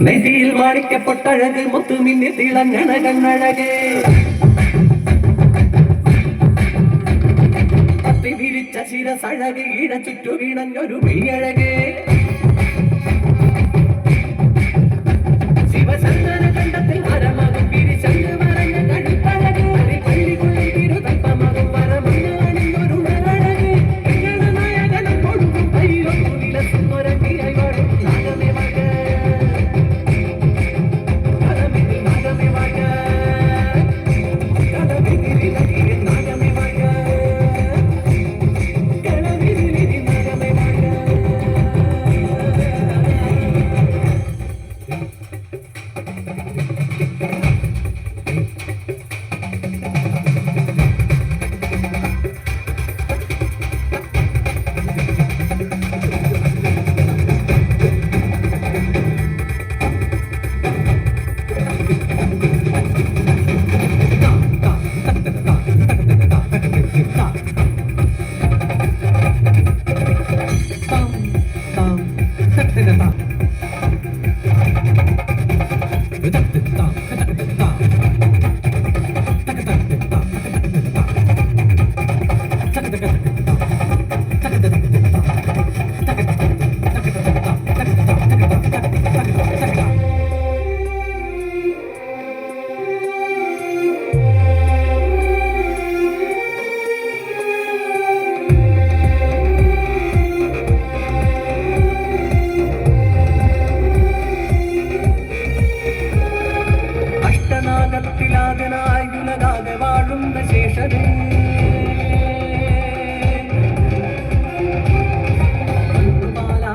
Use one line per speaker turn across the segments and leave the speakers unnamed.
നെറ്റിയിൽ മാണിക്കപ്പൊട്ടഴക് മുത്തുമിന്നി തിളങ്ങണ കണ്ണഴക് പത്തി വിരിച്ച ശിരസഴക് ഇട ചുറ്റു വീണഞ്ഞൊരു മെയ്യഴക് ശിവചന്ദ്രന കണ്ടത്തിൽ ഹരമകും പിരിച്ചങ്ങ് മറഞ്ഞ കഴുത്തഴക് പള്ളിക്കുള്ളിൽ തിരുതൽപ്പമകും വരമൊരു അഴക് നായകനം കൊടുക്കും കയ്യിലോ വിലസുന്നൊരക്കിയായി വാഴും നാഗമേ മക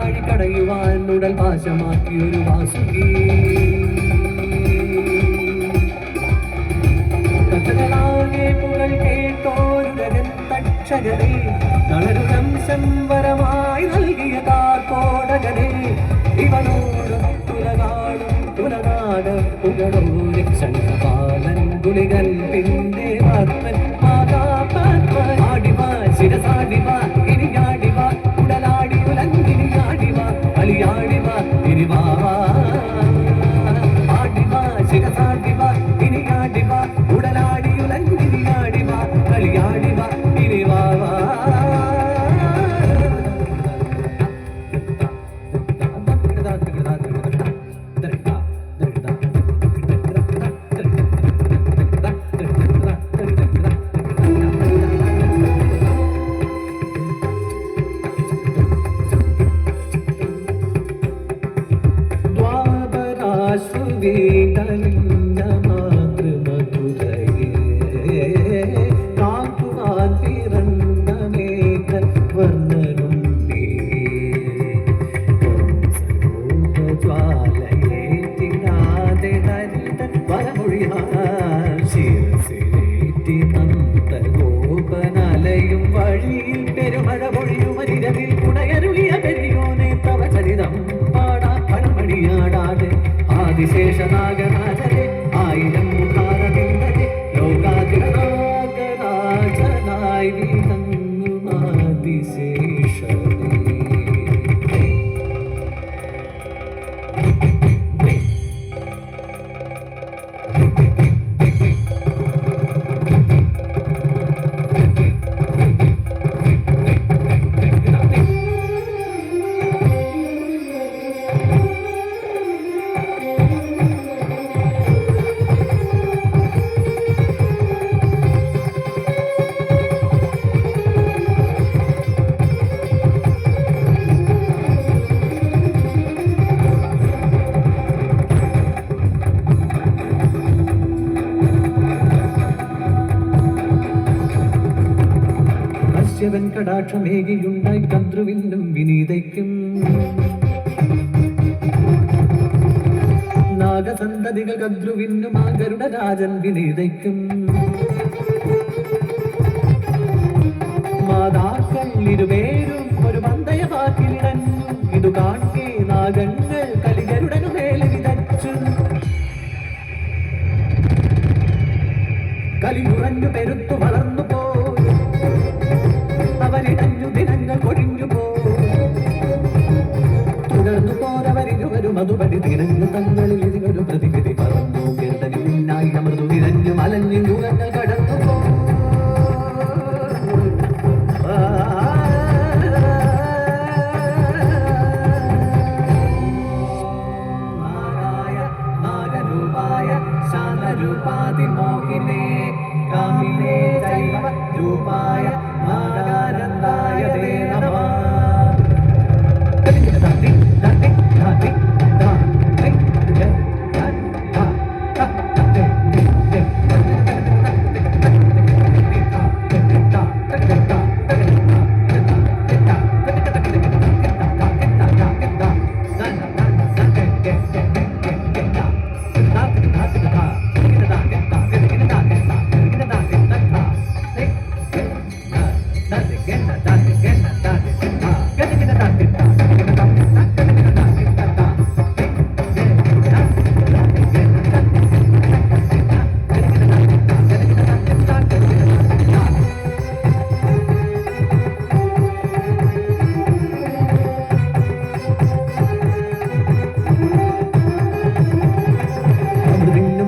പാലാഴിക്കടയുവാനുടൽ പാശമാക്കിയൊരു വാസുകി കഥകളാകെ പുകൾ കേട്ടോരുടൻ തക്ഷകനെ നളരുരംശം വരമായി നൽകിയ കാർക്കോടകനെ ഇവനോട് തുലനാട് പുകളോ രക്ഷണപാലൻ ഗുളികൻ പിന്നെ ഭക്തൻ ആടിവാ ശിരസാടിവാ ഇനിയാടിവാ ഉടലാടി ഉലങ്കിനിയാടിവാ കളിയാടിവാ തിരുവാവാ ആടിവാ ശിരസാടിവാ ഇനിയാടിവാ ഉടലാടി ഉലങ്കിനിയാടിവാ കളിയാടിവാ തിരുവാവാ ഗോപനാലയും വഴിയിൽ പെരുമഴ പൊഴിയുമരിരവിൽ കുടയരുളിയ പെരിയോനെ തവ ചരിതം പാടാ പണമണിയാടാതെ ആദിശേഷനാഗരാജനെ ആയിരം മുഖാരവിന്ദനെ ലോകാതിരനാ വിശേഷമേ. ശിവൻ കടാക്ഷമേകിയുണ്ടായി കദ്രുവിനും വിനീതയ്ക്കും നാഗസന്തതികൾ കദ്രുവിനും ആ ഗരുഡരാജൻ വിനീതയ്ക്കും മാതാക്കൾ ഇരുവേരും ഒരു പന്തയവാക്കിലിടഞ്ഞു. ഇതു കാട്ടി നാഗങ്ങൾ കലിഗരുടനു മേലെ വിതച്ചു. കലിയുറഞ്ഞു പെരുത്തു വളർന്നു പോ. അവരിടഞ്ഞു ദിനങ്ങൾ കൊഴിഞ്ഞു പോ. തുടർന്നു പോരവരിരുവരും അതുപടി തിരഞ്ഞു തങ്ങളിൽ ഇതിനൊരു പ്രതിവിധി പറന്നു. ഗരുഡനിൽ നിന്നായി അമൃതു നിറഞ്ഞു മലഞ്ഞു യുഗങ്ങൾ കടന്നു പോ. രൂപാതിമോഹിനേ കാമിനേ ചൈവ രൂപായ നാഗാനന്ദായ തേ നമഃ.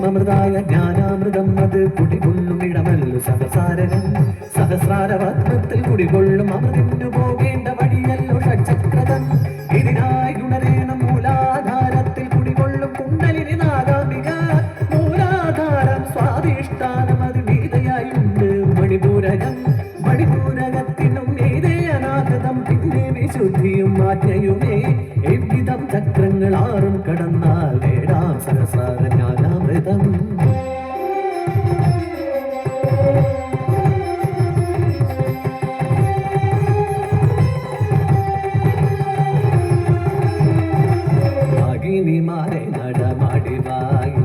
അമൃതായ ജ്ഞാനാമൃതം അത് കുടികൊള്ളും ഇടമല്ലു സഹസാരകൻ. സഹസ്രാരപത്മത്തിൽ കുടികൊള്ളും അമൃതിന്നു പോകേണ്ട വഴിയല്ലോ ഷഡ്ചക്രതൻ. ഇതിനായി ഉണരേണം മൂലാധാരത്തിൽ കുടികൊള്ളും കുണ്ടലിനി നാഗാംബിക. മൂലാധാരം സ്വാധിഷ്ഠാനം അത് മീതയായുണ്ട് മണിപൂരകം. മണിപൂരകത്തിനും മീതേ അനാഗതം പിന്നെ വിശുദ്ധിയും ആജ്ഞയുമേ. എவ்விதം ചക്രങ്ങൾ ആറും കടന്നാൽ നേടാം സഹസ്രാര ജ്ഞാനാമൃതം. നാഗിനിമാരെ നടമാടി വായി